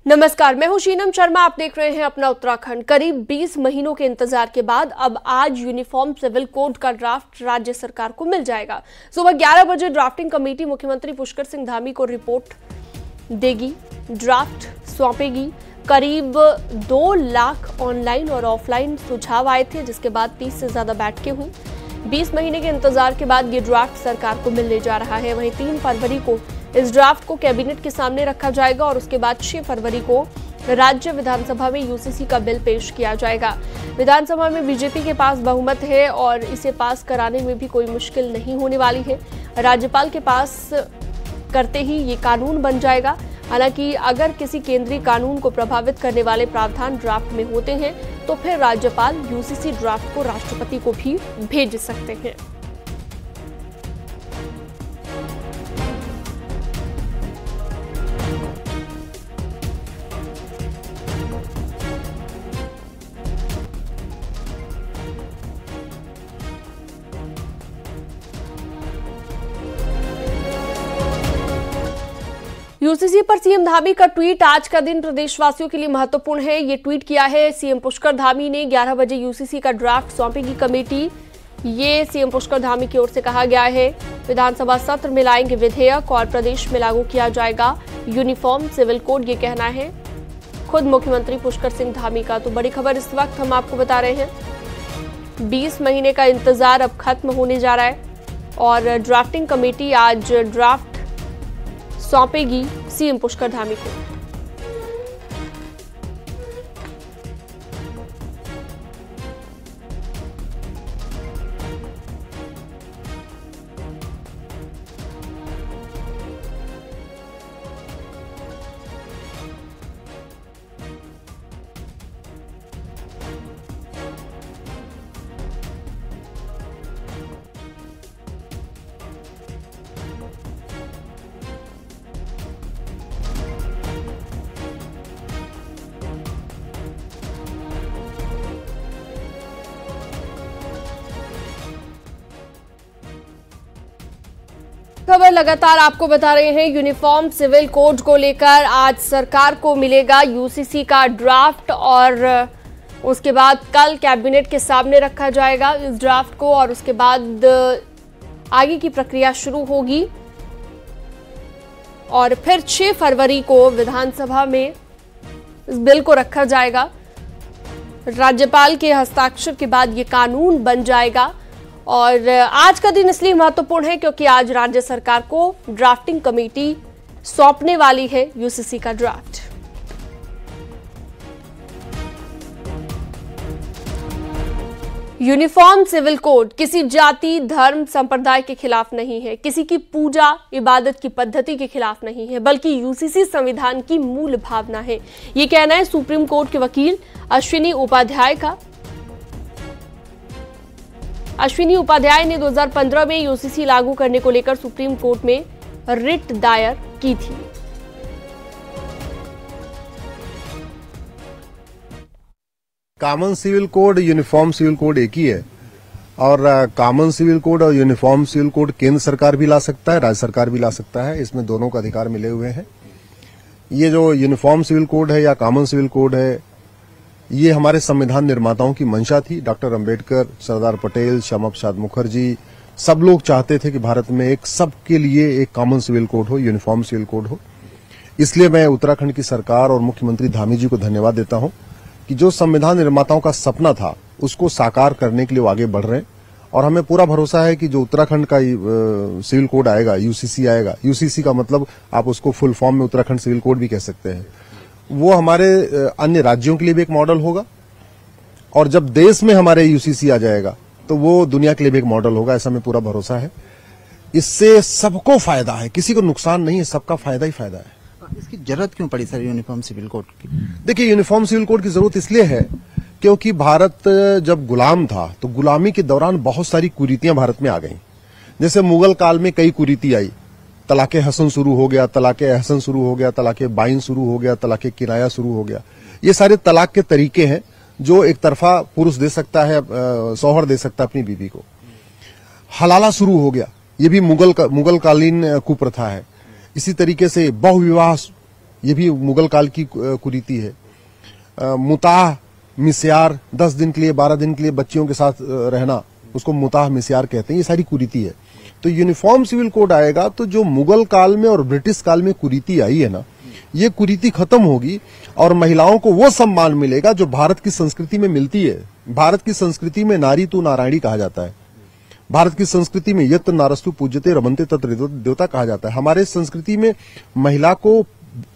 नमस्कार, मैं हूं शीनम शर्मा। आप देख रहे हैं अपना उत्तराखंड। करीब 20 महीनों के इंतजार के बाद अब आज यूनिफॉर्म सिविल कोड का ड्राफ्ट राज्य सरकार को मिल जाएगा। सुबह 11 बजे ड्राफ्टिंग कमेटी मुख्यमंत्री पुष्कर सिंह धामी को रिपोर्ट देगी, ड्राफ्ट सौंपेगी। करीब 2 लाख ऑनलाइन और ऑफलाइन सुझाव आए थे, जिसके बाद 30 से ज्यादा बैठकें हुई। 20 महीने के इंतजार के बाद ये ड्राफ्ट सरकार को मिलने जा रहा है। वहीं 3 फरवरी को इस ड्राफ्ट को कैबिनेट के सामने रखा जाएगा और उसके बाद 6 फरवरी को राज्य विधानसभा में यूसीसी का बिल पेश किया जाएगा। विधानसभा में बीजेपी के पास बहुमत है और इसे पास कराने में भी कोई मुश्किल नहीं होने वाली है। राज्यपाल के पास करते ही ये कानून बन जाएगा। हालांकि अगर किसी केंद्रीय कानून को प्रभावित करने वाले प्रावधान ड्राफ्ट में होते हैं तो फिर राज्यपाल यूसीसी ड्राफ्ट को राष्ट्रपति को भी भेज सकते हैं। यूसीसी पर सीएम धामी का ट्वीट। आज का दिन प्रदेशवासियों के लिए महत्वपूर्ण है। ये ट्वीट किया है सीएम पुष्कर धामी ने। 11 बजे यूसीसी का ड्राफ्ट सौंपेगी कमेटी, ये सीएम पुष्कर धामी की ओर से कहा गया है। विधानसभा सत्र में लाएंगे विधेयक और प्रदेश में लागू किया जाएगा यूनिफॉर्म सिविल कोड, ये कहना है खुद मुख्यमंत्री पुष्कर सिंह धामी का। तो बड़ी खबर इस वक्त हम आपको बता रहे हैं, 20 महीने का इंतजार अब खत्म होने जा रहा है और ड्राफ्टिंग कमेटी आज ड्राफ्ट सौंपेगी सीएम पुष्कर धामी को। खबर लगातार आपको बता रहे हैं, यूनिफॉर्म सिविल कोड को लेकर आज सरकार को मिलेगा यूसीसी का ड्राफ्ट और उसके बाद कल कैबिनेट के सामने रखा जाएगा इस ड्राफ्ट को और उसके बाद आगे की प्रक्रिया शुरू होगी और फिर 6 फरवरी को विधानसभा में इस बिल को रखा जाएगा। राज्यपाल के हस्ताक्षर के बाद ये कानून बन जाएगा और आज का दिन इसलिए महत्वपूर्ण है क्योंकि आज राज्य सरकार को ड्राफ्टिंग कमेटी सौंपने वाली है यूसीसी का ड्राफ्ट। यूनिफॉर्म सिविल कोड किसी जाति, धर्म, संप्रदाय के खिलाफ नहीं है, किसी की पूजा इबादत की पद्धति के खिलाफ नहीं है, बल्कि यूसीसी संविधान की मूल भावना है। ये कहना है सुप्रीम कोर्ट के वकील अश्विनी उपाध्याय का। अश्विनी उपाध्याय ने 2015 में यूसीसी लागू करने को लेकर सुप्रीम कोर्ट में रिट दायर की थी। Common civil code, uniform civil code एक ही है और कॉमन सिविल कोड और यूनिफॉर्म सिविल कोड केंद्र सरकार भी ला सकता है, राज्य सरकार भी ला सकता है। इसमें दोनों का अधिकार मिले हुए हैं। ये जो यूनिफॉर्म सिविल कोड है या कॉमन सिविल कोड है, ये हमारे संविधान निर्माताओं की मंशा थी। डॉक्टर अंबेडकर, सरदार पटेल, श्यामा प्रसाद मुखर्जी, सब लोग चाहते थे कि भारत में एक सबके लिए एक कॉमन सिविल कोड हो, यूनिफॉर्म सिविल कोड हो। इसलिए मैं उत्तराखंड की सरकार और मुख्यमंत्री धामी जी को धन्यवाद देता हूं कि जो संविधान निर्माताओं का सपना था उसको साकार करने के लिए वो आगे बढ़ रहे हैं और हमें पूरा भरोसा है कि जो उत्तराखंड का सिविल कोड आएगा, यूसीसी आएगा, यूसीसी का मतलब आप उसको फुल फॉर्म में उत्तराखंड सिविल कोड भी कह सकते हैं, वो हमारे अन्य राज्यों के लिए भी एक मॉडल होगा और जब देश में हमारे यूसीसी आ जाएगा तो वो दुनिया के लिए भी एक मॉडल होगा। ऐसा हमें पूरा भरोसा है। इससे सबको फायदा है, किसी को नुकसान नहीं है, सबका फायदा ही फायदा है। इसकी जरूरत क्यों पड़ी सर यूनिफॉर्म सिविल कोड की? देखिए, यूनिफॉर्म सिविल कोड की जरूरत इसलिए है क्योंकि भारत जब गुलाम था तो गुलामी के दौरान बहुत सारी कुरीतियां भारत में आ गई। जैसे मुगल काल में कई कुरीति आई, तलाके हसन शुरू हो गया, तलाके अहसन शुरू हो गया, तलाके बाइन शुरू हो गया, तलाके किराया शुरू हो गया। ये सारे तलाक के तरीके हैं जो एक तरफा पुरुष दे सकता है, शौहर दे सकता है अपनी बीवी को। हलाला शुरू हो गया, ये भी मुगल कालीन कुप्रथा है। इसी तरीके से बहुविवाह ये भी मुगल काल की कुरीति है। मुताह मिस्यार 10 दिन के लिए 12 दिन के लिए बच्चियों के साथ रहना, उसको मुताह मिस्यार कहते हैं, ये सारी कुरीति है। तो यूनिफॉर्म सिविल कोड आएगा तो जो मुगल काल में और ब्रिटिश काल में कुरीति आई है ना, ये कुरीति खत्म होगी और महिलाओं को वो सम्मान मिलेगा जो भारत की संस्कृति में मिलती है। भारत की संस्कृति में नारी तू नारायणी कहा जाता है। भारत की संस्कृति में यत्र नारस्तु पूज्यते रमन्ते तत्र देवता कहा जाता है। हमारे संस्कृति में महिला को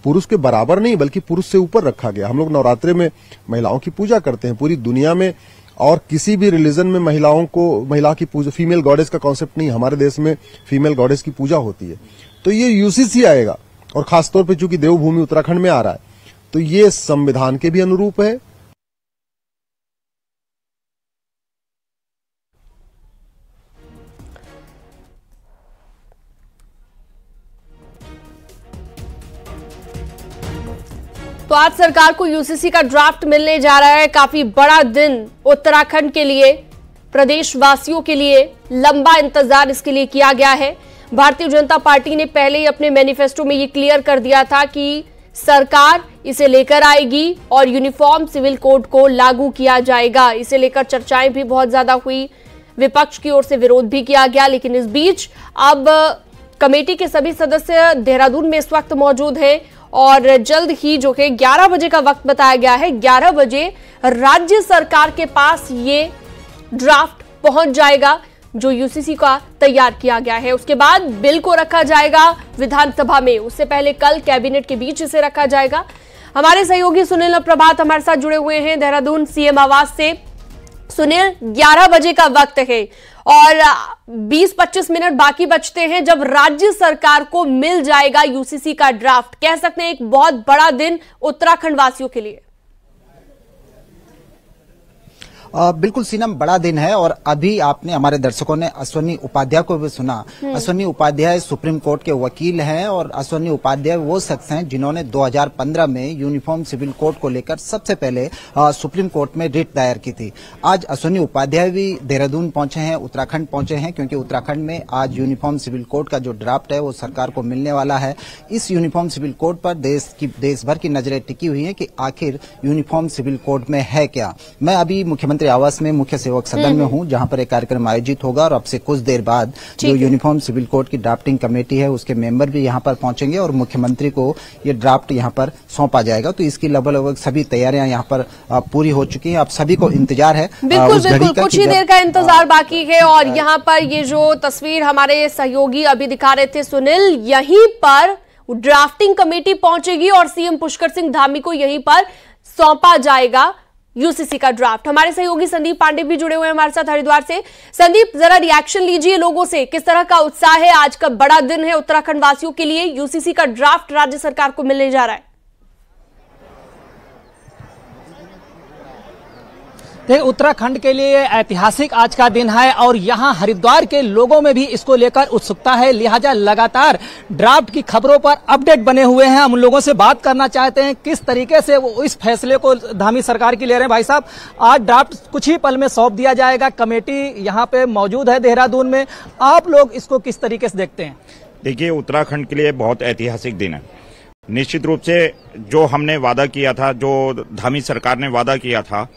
पुरुष के बराबर नहीं बल्कि पुरुष से ऊपर रखा गया। हम लोग नवरात्रे में महिलाओं की पूजा करते हैं। पूरी दुनिया में और किसी भी रिलीजन में महिला की पूजा, फीमेल गॉडेस का कॉन्सेप्ट नहीं, हमारे देश में फीमेल गॉडेस की पूजा होती है। तो ये यूसीसी आएगा और खासतौर पे चूंकि देवभूमि उत्तराखंड में आ रहा है तो ये संविधान के भी अनुरूप है। तो आज सरकार को यूसीसी का ड्राफ्ट मिलने जा रहा है। काफी बड़ा दिन उत्तराखंड के लिए, प्रदेशवासियों के लिए, लंबा इंतजार इसके लिए किया गया है। भारतीय जनता पार्टी ने पहले ही अपने मैनिफेस्टो में ये क्लियर कर दिया था कि सरकार इसे लेकर आएगी और यूनिफॉर्म सिविल कोड को लागू किया जाएगा। इसे लेकर चर्चाएं भी बहुत ज्यादा हुई, विपक्ष की ओर से विरोध भी किया गया। लेकिन इस बीच अब कमेटी के सभी सदस्य देहरादून में इस वक्त मौजूद हैं और जल्द ही जो है 11 बजे का वक्त बताया गया है, 11 बजे राज्य सरकार के पास ये ड्राफ्ट पहुंच जाएगा जो यूसीसी का तैयार किया गया है। उसके बाद बिल को रखा जाएगा विधानसभा में। उससे पहले कल कैबिनेट के बीच इसे रखा जाएगा। हमारे सहयोगी सुनील प्रभात हमारे साथ जुड़े हुए हैं देहरादून सीएम आवास से। सुनील, 11 बजे का वक्त है और 20-25 मिनट बाकी बचते हैं जब राज्य सरकार को मिल जाएगा यूसीसी का ड्राफ्ट। कह सकते हैं एक बहुत बड़ा दिन उत्तराखंड वासियों के लिए। बिल्कुल सीनम, बड़ा दिन है। और अभी आपने, हमारे दर्शकों ने अश्वनी उपाध्याय को भी सुना। अश्वनी उपाध्याय सुप्रीम कोर्ट के वकील हैं और अश्वनी उपाध्याय वो शख्स हैं जिन्होंने 2015 में यूनिफॉर्म सिविल कोड को लेकर सबसे पहले सुप्रीम कोर्ट में रिट दायर की थी। आज अश्वनी उपाध्याय भी देहरादून पहुंचे हैं, उत्तराखंड पहुंचे हैं, क्योंकि उत्तराखंड में आज यूनिफॉर्म सिविल कोड का जो ड्राफ्ट है वो सरकार को मिलने वाला है। इस यूनिफॉर्म सिविल कोड पर देश भर की नजरें टिकी हुई है कि आखिर यूनिफॉर्म सिविल कोड में है क्या। मैं अभी मुख्यमंत्री आवास में मुख्य सेवक सदन में हूं, जहां पर एक कार्यक्रम आयोजित होगा और अब से कुछ देर बाद जो यूनिफॉर्म सिविल कोड की ड्राफ्टिंग कमेटी है उसके मेंबर भी यहां पर पहुंचेंगे और मुख्यमंत्री को ये ड्राफ्ट यहां पर सौंपा जाएगा। तो इसकी लगभग सभी तैयारियां यहां पर पूरी हो चुकी हैं। आप सभी को इंतजार है, बिल्कुल कुछ ही देर का इंतजार बाकी है। और यहाँ पर ये जो तस्वीर हमारे सहयोगी अभी दिखा रहे थे सुनील, यहीं पर ड्राफ्टिंग कमेटी पहुंचेगी और सीएम पुष्कर सिंह धामी को यहीं पर सौंपा जाएगा यूसीसी का ड्राफ्ट। हमारे सहयोगी संदीप पांडे भी जुड़े हुए हैं हमारे साथ हरिद्वार से। संदीप, जरा रिएक्शन लीजिए लोगों से, किस तरह का उत्साह है? आज का बड़ा दिन है उत्तराखंड वासियों के लिए, यूसीसी का ड्राफ्ट राज्य सरकार को मिलने जा रहा है। देखिए, उत्तराखंड के लिए ऐतिहासिक आज का दिन है और यहाँ हरिद्वार के लोगों में भी इसको लेकर उत्सुकता है। लिहाजा लगातार ड्राफ्ट की खबरों पर अपडेट बने हुए हैं। हम उन लोगों से बात करना चाहते हैं किस तरीके से वो इस फैसले को धामी सरकार की ले रहे हैं। भाई साहब, आज ड्राफ्ट कुछ ही पल में सौंप दिया जाएगा, कमेटी यहाँ पे मौजूद है देहरादून में। आप लोग इसको किस तरीके से देखते हैं? देखिए, उत्तराखंड के लिए बहुत ऐतिहासिक दिन है। निश्चित रूप से जो हमने वादा किया था, जो धामी सरकार ने वादा किया था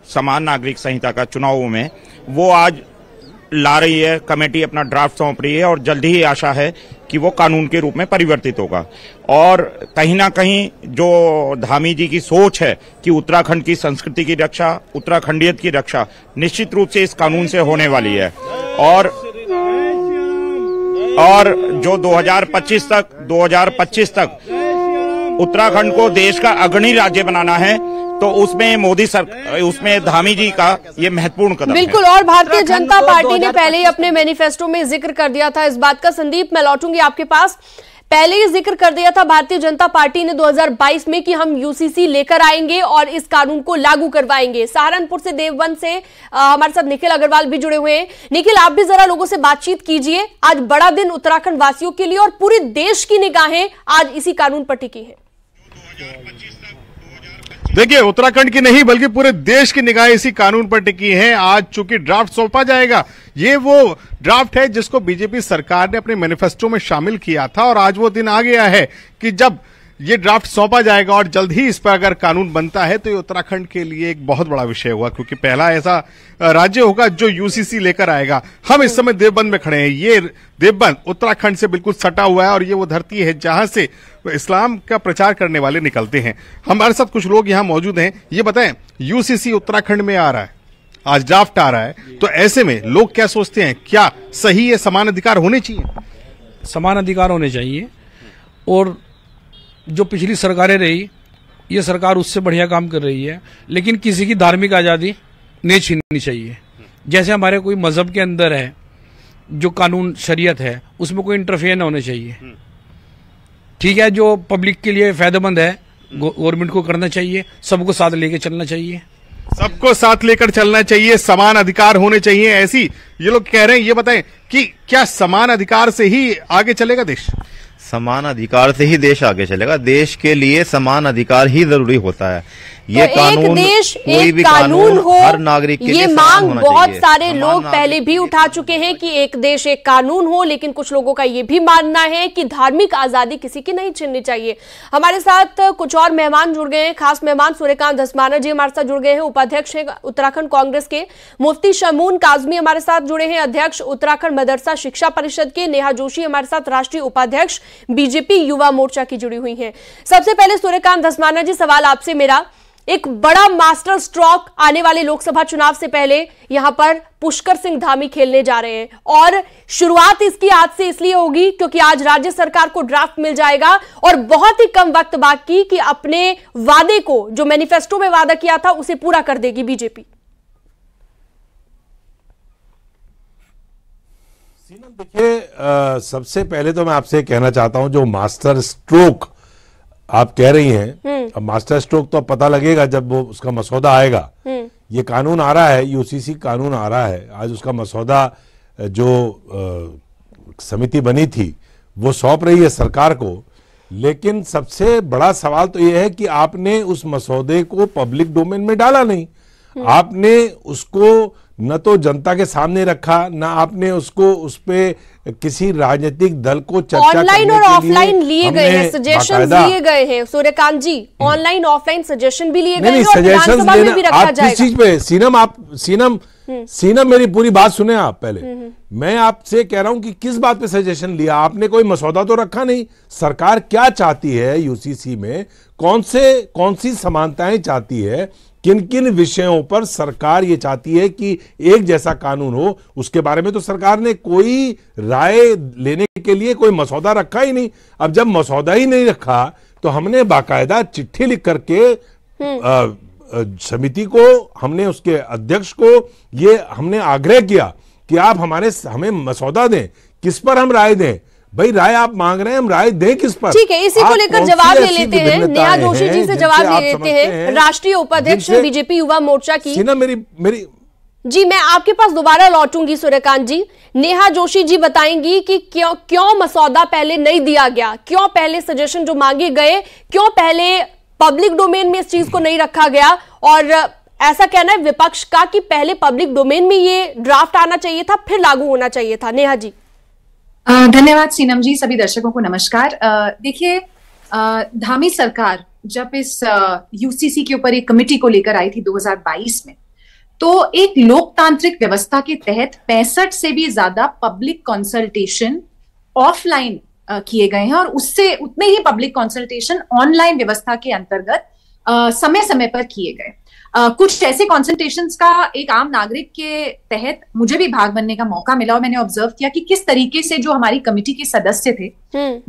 समान नागरिक संहिता का चुनावों में, वो आज ला रही है। कमेटी अपना ड्राफ्ट सौंप रही है और जल्दी ही आशा है कि वो कानून के रूप में परिवर्तित होगा। और कहीं ना कहीं जो धामी जी की सोच है कि उत्तराखंड की संस्कृति की रक्षा, उत्तराखंडियत की रक्षा निश्चित रूप से इस कानून से होने वाली है। और जो 2025 तक उत्तराखंड को देश का अग्रणी राज्य बनाना है, तो उसमें धामी जी का ये महत्वपूर्ण कदम बिल्कुल है। और भारतीय जनता पार्टी ने पहले ही अपने मैनिफेस्टो में जिक्र कर दिया था इस बात का। संदीप, मैं लौटूंगी आपके पास। पहले ही जिक्र कर दिया था भारतीय जनता पार्टी ने 2022 में कि हम यूसीसी लेकर आएंगे और इस कानून को लागू करवाएंगे। सहारनपुर से, देवबंद से हमारे साथ निखिल अग्रवाल भी जुड़े हुए हैं। निखिल, आप भी जरा लोगों से बातचीत कीजिए। आज बड़ा दिन उत्तराखंड वासियों के लिए और पूरे देश की निगाहें आज इसी कानून पर टिकी है। देखिए, उत्तराखंड की नहीं बल्कि पूरे देश की निगाहें इसी कानून पर टिकी हैं। आज चूंकि ड्राफ्ट सौंपा जाएगा, ये वो ड्राफ्ट है जिसको बीजेपी सरकार ने अपने मैनिफेस्टो में शामिल किया था और आज वो दिन आ गया है कि जब ये ड्राफ्ट सौंपा जाएगा और जल्द ही इस पर अगर कानून बनता है तो ये उत्तराखंड के लिए एक बहुत बड़ा विषय होगा, क्योंकि पहला ऐसा राज्य होगा जो यूसीसी लेकर आएगा। हम इस समय देवबंद में खड़े हैं। ये देवबंद उत्तराखंड से बिल्कुल सटा हुआ है और ये वो धरती है जहां से इस्लाम का प्रचार करने वाले निकलते हैं। हमारे साथ कुछ लोग यहाँ मौजूद हैं। ये बताएं, यूसीसी उत्तराखंड में आ रहा है, आज ड्राफ्ट आ रहा है, तो ऐसे में लोग क्या सोचते हैं, क्या सही है, समान अधिकार होने चाहिए? समान अधिकार होने चाहिए। और जो पिछली सरकारें रही, ये सरकार उससे बढ़िया काम कर रही है, लेकिन किसी की धार्मिक आजादी नहीं छीननी चाहिए। जैसे हमारे कोई मजहब के अंदर है, जो कानून शरीयत है, उसमें कोई इंटरफेयर ना होने चाहिए। ठीक है, जो पब्लिक के लिए फायदेमंद है गवर्नमेंट को करना चाहिए, सबको साथ लेके चलना चाहिए। सबको साथ लेकर चलना चाहिए, समान अधिकार होने चाहिए, ऐसी ये लोग कह रहे हैं। ये बताएं कि क्या समान अधिकार से ही आगे चलेगा देश? समान अधिकार से ही देश आगे चलेगा। देश के लिए समान अधिकार ही जरूरी होता है। ये तो कानून, एक देश कोई एक भी कानून हो, हर नागरिक के लिए ये समान मांग होना बहुत चाहिए। सारे लोग पहले भी उठा चुके हैं कि एक देश एक कानून हो, लेकिन कुछ लोगों का ये भी मानना है कि धार्मिक आजादी किसी की नहीं छीननी चाहिए। हमारे साथ कुछ और मेहमान जुड़ गए हैं, खास मेहमान सूर्यकांत धस्माना जी हमारे साथ जुड़ गए हैं, उपाध्यक्ष हैं उत्तराखंड कांग्रेस के। मुफ्ती शमून काजमी हमारे साथ जुड़े हैं, अध्यक्ष उत्तराखंड मदरसा शिक्षा परिषद के। नेहा जोशी हमारे साथ राष्ट्रीय उपाध्यक्ष बीजेपी युवा मोर्चा की जुड़ी हुई हैं। सबसे पहले सूर्यकांत धस्माना जी, सवाल आपसे मेरा, एक बड़ा मास्टर स्ट्रोक आने वाले लोकसभा चुनाव से पहले यहां पर पुष्कर सिंह धामी खेलने जा रहे हैं, और शुरुआत इसकी आज से इसलिए होगी क्योंकि आज राज्य सरकार को ड्राफ्ट मिल जाएगा और बहुत ही कम वक्त बाकी कि अपने वादे को, जो मैनिफेस्टो में वादा किया था, उसे पूरा कर देगी बीजेपी। देखिए, सबसे पहले तो मैं आपसे कहना चाहता हूं, जो मास्टर स्ट्रोक आप कह रही हैं, अब मास्टर स्ट्रोक तो पता लगेगा जब वो उसका मसौदा आएगा। ये कानून आ रहा है, यूसीसी कानून आ रहा है, आज उसका मसौदा जो समिति बनी थी वो सौंप रही है सरकार को। लेकिन सबसे बड़ा सवाल तो ये है कि आपने उस मसौदे को पब्लिक डोमेन में डाला नहीं। आपने उसको न तो जनता के सामने रखा, ना आपने उसको उस पे किसी राजनीतिक दल को चर्चा ऑनलाइन और ऑफलाइन लिए गए हैं, सजेशंस लिए गए हैं सूर्यकांत जी, ऑनलाइन ऑफलाइन सजेशन भी लिए गए हैं और विधानसभा में भी रखा जाएगा। किस चीज पे? सीनम मेरी पूरी बात सुने आप पहले। मैं आपसे कह रहा हूं कि किस बात पे सजेशन लिया आपने? कोई मसौदा तो रखा नहीं। सरकार क्या चाहती है यूसीसी में, कौन सी समानताएं चाहती है, किन किन विषयों पर सरकार ये चाहती है कि एक जैसा कानून हो, उसके बारे में तो सरकार ने कोई राय लेने के लिए कोई मसौदा रखा ही नहीं। अब जब मसौदा ही नहीं रखा तो हमने बाकायदा चिट्ठी लिख करके समिति को, हमने उसके अध्यक्ष को ये हमने आग्रह किया कि आप हमें मसौदा दें, किस पर हम राय दें। भाई राय आप मांग रहे हैं, हम राय दें किस पर? ठीक है, इसी को लेकर जवाब ले लेते हैं, नेहा जोशी जी से जवाब ले लेते हैं, राष्ट्रीय उपाध्यक्ष बीजेपी युवा मोर्चा की। मेरी जी, मैं आपके पास दोबारा लौटूंगी सूर्यकांत जी। नेहा जोशी जी बताएंगी कि क्यों मसौदा पहले नहीं दिया गया, क्यों पहले सजेशन जो मांगे गए, क्यों पहले पब्लिक डोमेन में इस चीज को नहीं रखा गया, और ऐसा कहना है विपक्ष का कि पहले पब्लिक डोमेन में ये ड्राफ्ट आना चाहिए था, फिर लागू होना चाहिए था। नेहा जी। धन्यवाद सीनम जी, सभी दर्शकों को नमस्कार। देखिए, धामी सरकार जब इस यूसीसी के ऊपर एक कमेटी को लेकर आई थी 2022 में, तो एक लोकतांत्रिक व्यवस्था के तहत 65 से भी ज्यादा पब्लिक कंसल्टेशन ऑफलाइन किए गए हैं, और उससे उतने ही पब्लिक कंसल्टेशन ऑनलाइन व्यवस्था के अंतर्गत समय समय पर किए गए। कुछ ऐसे कंसल्टेशंस का एक आम नागरिक के तहत मुझे भी भाग बनने का मौका मिला, और मैंने ऑब्जर्व किया कि किस तरीके से जो हमारी कमेटी के सदस्य थे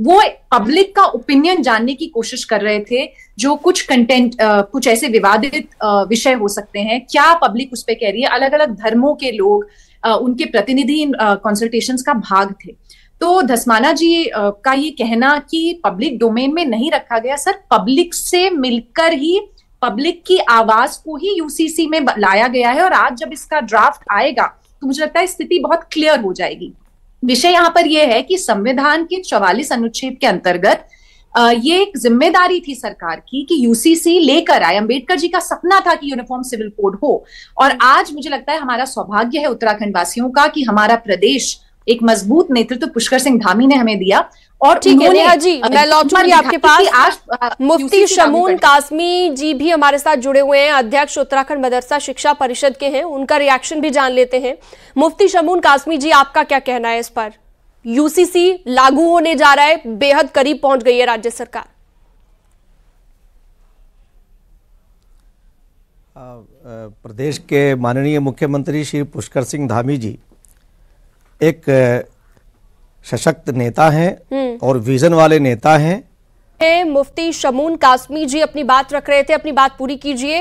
वो पब्लिक का ओपिनियन जानने की कोशिश कर रहे थे। जो कुछ कंटेंट, कुछ ऐसे विवादित विषय हो सकते हैं, क्या पब्लिक उस पर कह रही है, अलग अलग धर्मों के लोग, उनके प्रतिनिधि इन कंसल्टेशंस का भाग थे। तो धस्माना जी का ये कहना कि पब्लिक डोमेन में नहीं रखा गया, सर पब्लिक से मिलकर ही, पब्लिक की आवाज को ही यूसीसी में लाया गया है, और आज जब इसका ड्राफ्ट आएगा तो मुझे लगता है स्थिति बहुत क्लियर हो जाएगी। विषय यहाँ पर यह है कि संविधान के 44 अनुच्छेद के अंतर्गत ये एक जिम्मेदारी थी सरकार की कि यूसीसी लेकर आए। अंबेडकर जी का सपना था कि यूनिफॉर्म सिविल कोड हो, और आज मुझे लगता है हमारा सौभाग्य है उत्तराखंड वासियों का कि हमारा प्रदेश एक मजबूत नेतृत्व पुष्कर सिंह धामी ने हमें दिया, और ठीक है नेहा जी, उन्होंने मैं लौटूंगी आपके पास। मुफ्ती शमून कासमी जी भी हमारे साथ जुड़े हुए हैं, अध्यक्ष उत्तराखंड मदरसा शिक्षा परिषद के हैं, उनका रिएक्शन भी जान लेते हैं। मुफ्ती शमून कासमी जी, आपका क्या कहना है इस पर? यूसीसी लागू होने जा रहा है, बेहद करीब पहुंच गई है राज्य सरकार। प्रदेश के माननीय मुख्यमंत्री श्री पुष्कर सिंह धामी जी एक सशक्त नेता हैं और विजन वाले नेता हैं। मुफ्ती शमून कासमी जी अपनी बात रख रहे थे, अपनी बात पूरी कीजिए।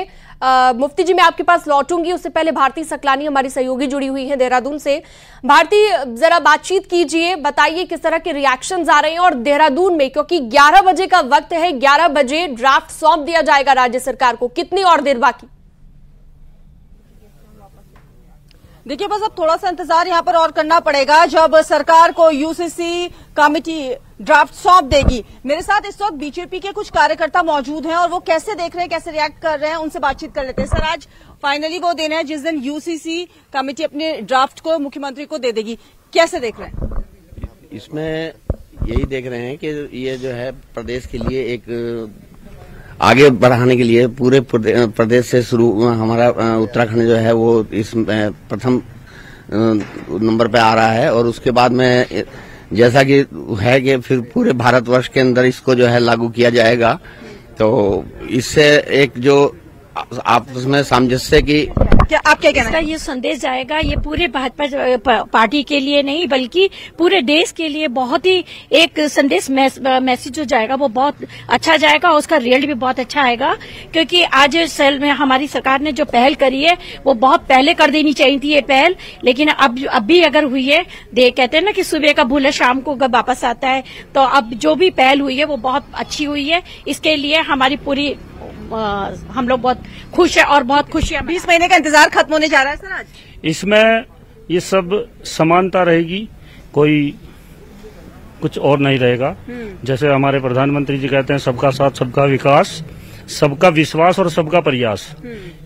मुफ्ती जी, मैं आपके पास लौटूंगी, उससे पहले भारती सकलानी हमारी सहयोगी जुड़ी हुई है देहरादून से। भारती, जरा बातचीत कीजिए, बताइए किस तरह के रिएक्शंस आ रहे हैं। और देहरादून में, क्योंकि 11 बजे का वक्त है, 11 बजे ड्राफ्ट सौंप दिया जाएगा राज्य सरकार को, कितनी और देर बाकी? देखिए, बस अब थोड़ा सा इंतजार यहाँ पर और करना पड़ेगा जब सरकार को यूसीसी कमेटी ड्राफ्ट सौंप देगी। मेरे साथ इस वक्त बीजेपी के कुछ कार्यकर्ता मौजूद हैं और वो कैसे देख रहे हैं, कैसे रिएक्ट कर रहे हैं, उनसे बातचीत कर लेते हैं। सर, आज फाइनली वो दिन है जिस दिन यूसीसी कमेटी अपने ड्राफ्ट को मुख्यमंत्री को दे देगी, कैसे देख रहे हैं? इसमें यही देख रहे हैं कि ये जो है प्रदेश के लिए एक आगे बढ़ाने के लिए पूरे प्रदेश से शुरू हमारा उत्तराखंड जो है वो इस प्रथम नंबर पे आ रहा है और उसके बाद में जैसा कि है कि फिर पूरे भारतवर्ष के अंदर इसको जो है लागू किया जाएगा। तो इससे एक जो आपस में सामंजस्य की क्या आप क्या कहना है? ये संदेश जाएगा, ये पूरे भाजपा पार्टी के लिए नहीं बल्कि पूरे देश के लिए बहुत ही एक संदेश मैसेज जो जाएगा वो बहुत अच्छा जाएगा और उसका रिजल्ट भी बहुत अच्छा आएगा। क्योंकि आज सेल में हमारी सरकार ने जो पहल करी है वो बहुत पहले कर देनी चाहिए थी ये पहल, लेकिन अब भी अगर हुई है, कहते हैं ना कि सुबह का भूला शाम को वापस आता है, तो अब जो भी पहल हुई है वो बहुत अच्छी हुई है। इसके लिए हमारी पूरी हम लोग बहुत खुश है और बहुत खुशियां। 20 महीने का इंतजार खत्म होने जा रहा है सर आज। इसमें ये सब समानता रहेगी, कोई कुछ और नहीं रहेगा। जैसे हमारे प्रधानमंत्री जी कहते हैं, सबका साथ सबका विकास, सबका विश्वास और सबका प्रयास।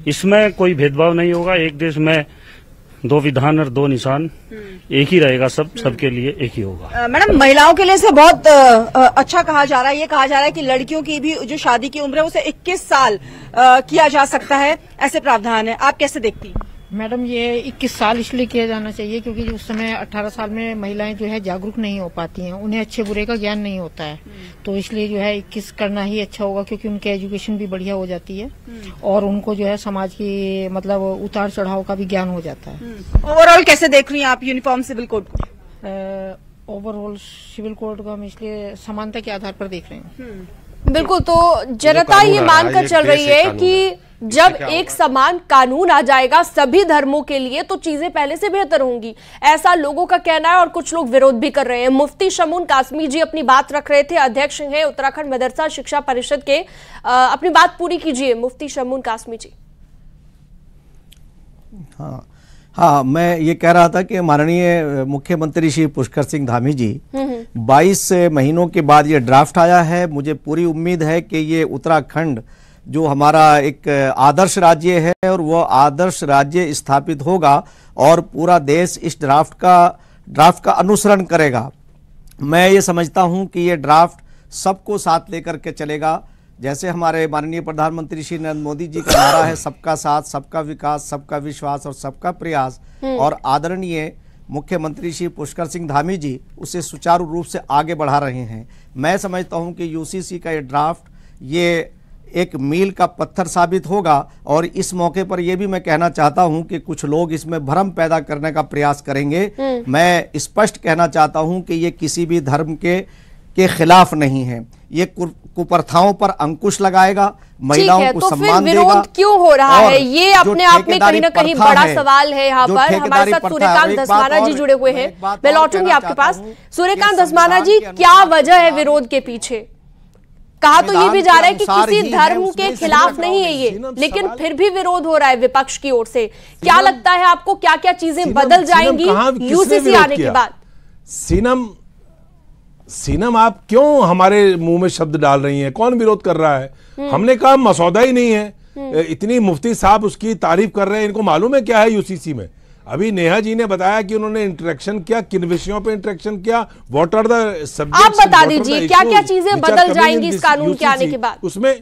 इसमें कोई भेदभाव नहीं होगा। एक देश में 2 विधान और 2 निशान, एक ही रहेगा, सबके लिए एक ही होगा। मैडम, महिलाओं के लिए से बहुत अच्छा कहा जा रहा है, ये कहा जा रहा है कि लड़कियों की भी जो शादी की उम्र है उसे 21 साल किया जा सकता है, ऐसे प्रावधान है। आप कैसे देखती हैं? मैडम, ये 21 साल इसलिए किया जाना चाहिए क्योंकि उस समय 18 साल में महिलाएं जो है जागरूक नहीं हो पाती हैं, उन्हें अच्छे बुरे का ज्ञान नहीं होता है, तो इसलिए जो है 21 करना ही अच्छा होगा क्योंकि उनकी एजुकेशन भी बढ़िया हो जाती है और उनको जो है समाज की मतलब उतार चढ़ाव का भी ज्ञान हो जाता है। ओवरऑल कैसे देख रही हैं आप यूनिफॉर्म सिविल कोड को? ओवरऑल सिविल कोड को हम इसलिए समानता के आधार पर देख रहे हैं। बिल्कुल, तो जनता ये मानकर चल रही है कि जब एक समान कानून आ जाएगा सभी धर्मों के लिए तो चीजें पहले से बेहतर होंगी, ऐसा लोगों का कहना है और कुछ लोग विरोध भी कर रहे हैं। मुफ्ती शमून कासमी जी अपनी बात रख रहे थे, अध्यक्ष हैं उत्तराखंड मदरसा शिक्षा परिषद के। अपनी बात पूरी कीजिए मुफ्ती शमून कासमी जी। हाँ, मैं ये कह रहा था कि माननीय मुख्यमंत्री श्री पुष्कर सिंह धामी जी 22 महीनों के बाद ये ड्राफ्ट आया है। मुझे पूरी उम्मीद है कि ये उत्तराखंड जो हमारा एक आदर्श राज्य है और वो आदर्श राज्य स्थापित होगा और पूरा देश इस ड्राफ्ट का अनुसरण करेगा। मैं ये समझता हूं कि ये ड्राफ्ट सबको साथ लेकर के चलेगा। जैसे हमारे माननीय प्रधानमंत्री श्री नरेंद्र मोदी जी का नारा है, सबका साथ सबका विकास, सबका विश्वास और सबका प्रयास, और आदरणीय मुख्यमंत्री श्री पुष्कर सिंह धामी जी उसे सुचारू रूप से आगे बढ़ा रहे हैं। मैं समझता हूं कि यूसीसी का ये ड्राफ्ट ये एक मील का पत्थर साबित होगा और इस मौके पर यह भी मैं कहना चाहता हूं कि कुछ लोग इसमें भ्रम पैदा करने का प्रयास करेंगे। मैं स्पष्ट कहना चाहता हूं कि ये किसी भी धर्म के खिलाफ नहीं है, ये कुप्रथाओं पर अंकुश लगाएगा, महिलाओं को सम्मान देगा। विरोध क्यों हो रहा है ये अपने आप में कहीं ना कहीं बड़ा सवाल है। यहाँ पर हमारे साथ सूर्यकांत धस्माना जी जुड़े हुए हैं, मैं लौटूंगी आपके पास। सूर्यकांत धस्माना जी, क्या वजह है विरोध के पीछे? कहा तो ये भी जा रहा है कि किसी धर्म के खिलाफ नहीं है ये, लेकिन फिर भी विरोध हो रहा है विपक्ष की ओर से। क्या लगता है आपको, क्या क्या चीजें बदल जाएंगी यूसीसी आने के बाद? सीनम, आप क्यों हमारे मुंह में शब्द डाल रही हैं? कौन विरोध कर रहा है? हमने कहा मसौदा ही नहीं है। इतनी मुफ्ती साहब उसकी तारीफ कर रहे हैं, इनको मालूम है क्या है यूसीसी में? अभी नेहा जी ने बताया कि उन्होंने इंटरेक्शन किया, किन विषयों पे इंटरेक्शन किया, व्हाट आर द सब्जेक्ट्स, आप बता दीजिए क्या क्या चीजें बदल जाएंगी इस कानून के आने के बाद उसमें।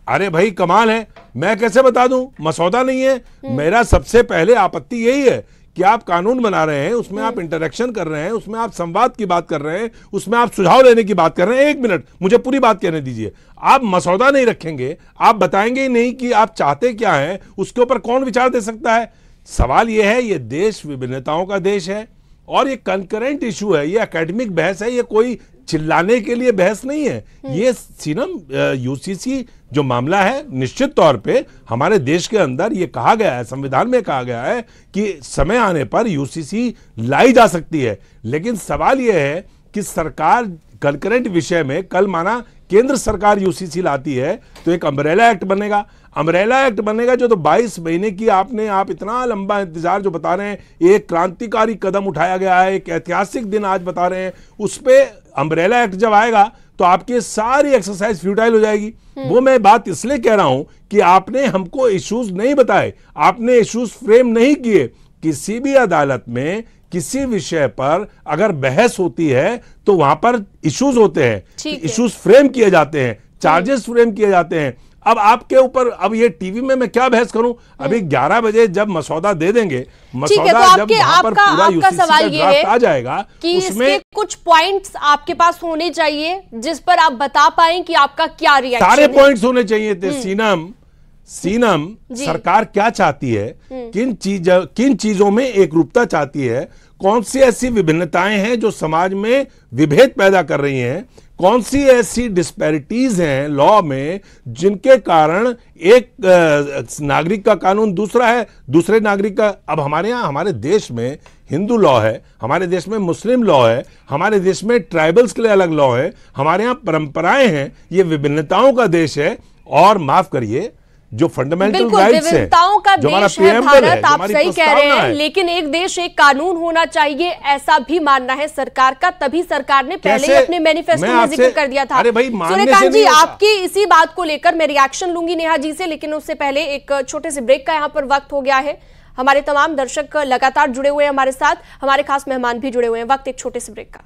अरे भाई कमाल है, मैं कैसे बता दूं, मसौदा नहीं है। मेरा सबसे पहले आपत्ति यही है कि आप कानून बना रहे हैं, उसमें आप इंटरेक्शन कर रहे हैं, उसमें आप संवाद की बात कर रहे हैं, उसमें आप सुझाव लेने की बात कर रहे हैं। एक मिनट, मुझे पूरी बात कहने दीजिए। आप मसौदा नहीं रखेंगे, आप बताएंगे ही नहीं कि आप चाहते क्या हैं, उसके ऊपर कौन विचार दे सकता है? सवाल यह है, ये देश विभिन्नताओं का देश है और ये कंकरेंट इशू है, ये एकेडमिक बहस है, ये कोई चिल्लाने के लिए बहस नहीं है। ये सीनम यूसीसी जो मामला है, निश्चित तौर पे हमारे देश के अंदर ये कहा गया है, संविधान में कहा गया है कि समय आने पर यूसीसी लाई जा सकती है। लेकिन सवाल यह है कि सरकार कंकरेंट विषय में, कल माना केंद्र सरकार यूसीसी लाती है तो एक अम्ब्रेला एक्ट बनेगा। अम्ब्रेला एक्ट बनेगा जो तो 22 महीने की आप इतना लंबा इंतजार जो बता रहे हैं, एक क्रांतिकारी कदम उठाया गया है, एक ऐतिहासिक दिन आज बता रहे हैं, उस पे अम्ब्रेला एक्ट जब आएगा तो आपकी सारी एक्सरसाइज फ्यूटाइल हो जाएगी। वो मैं बात इसलिए कह रहा हूं कि आपने हमको इश्यूज नहीं बताए, आपने इश्यूज फ्रेम नहीं किए। किसी भी अदालत में किसी विषय पर अगर बहस होती है तो वहां पर इश्यूज होते हैं, इश्यूज फ्रेम किए जाते हैं, चार्जेस फ्रेम किए जाते हैं। अब आपके ऊपर, अब ये टीवी में मैं क्या बहस करूं? अभी 11 बजे जब मसौदा दे देंगे, मसौदा जब वहां पर पूरा यूसीसी का ड्राफ्ट आ जाएगा कि उसमें इसके कुछ पॉइंट्स आपके पास होने चाहिए जिस पर आप बता पाएं कि आपका क्या रिएक्शन है। सारे पॉइंट्स होने चाहिए थे। सीनम सरकार क्या चाहती है, किन चीजों में एकरूपता चाहती है, कौन सी ऐसी विभिन्नताएं हैं जो समाज में विभेद पैदा कर रही हैं, कौन सी ऐसी डिस्पैरिटीज हैं लॉ में जिनके कारण एक नागरिक का कानून दूसरा है, दूसरे नागरिक का। अब हमारे यहाँ, हमारे देश में हिंदू लॉ है, हमारे देश में मुस्लिम लॉ है, हमारे देश में ट्राइबल्स के लिए अलग लॉ है, हमारे यहाँ परंपराएं हैं, ये विभिन्नताओं का देश है। और माफ करिए, जो फंडामेंटल राइट्स है, विभिन्नताओं का जो हमारा देश है प्रीएम्बल है, भारत, आप सही कह रहे हैं, लेकिन एक देश एक कानून होना चाहिए ऐसा भी मानना है सरकार का। तभी सरकार ने पहले ही अपने मैनिफेस्टो में जिक्र कर दिया था। अरे भाई, सूर्यकांत जी, आपकी इसी बात को लेकर मैं रिएक्शन लूंगी नेहा जी से, लेकिन उससे पहले एक छोटे से ब्रेक का यहाँ पर वक्त हो गया है। हमारे तमाम दर्शक लगातार जुड़े हुए हैं हमारे साथ, हमारे खास मेहमान भी जुड़े हुए हैं। वक्त एक छोटे से ब्रेक का।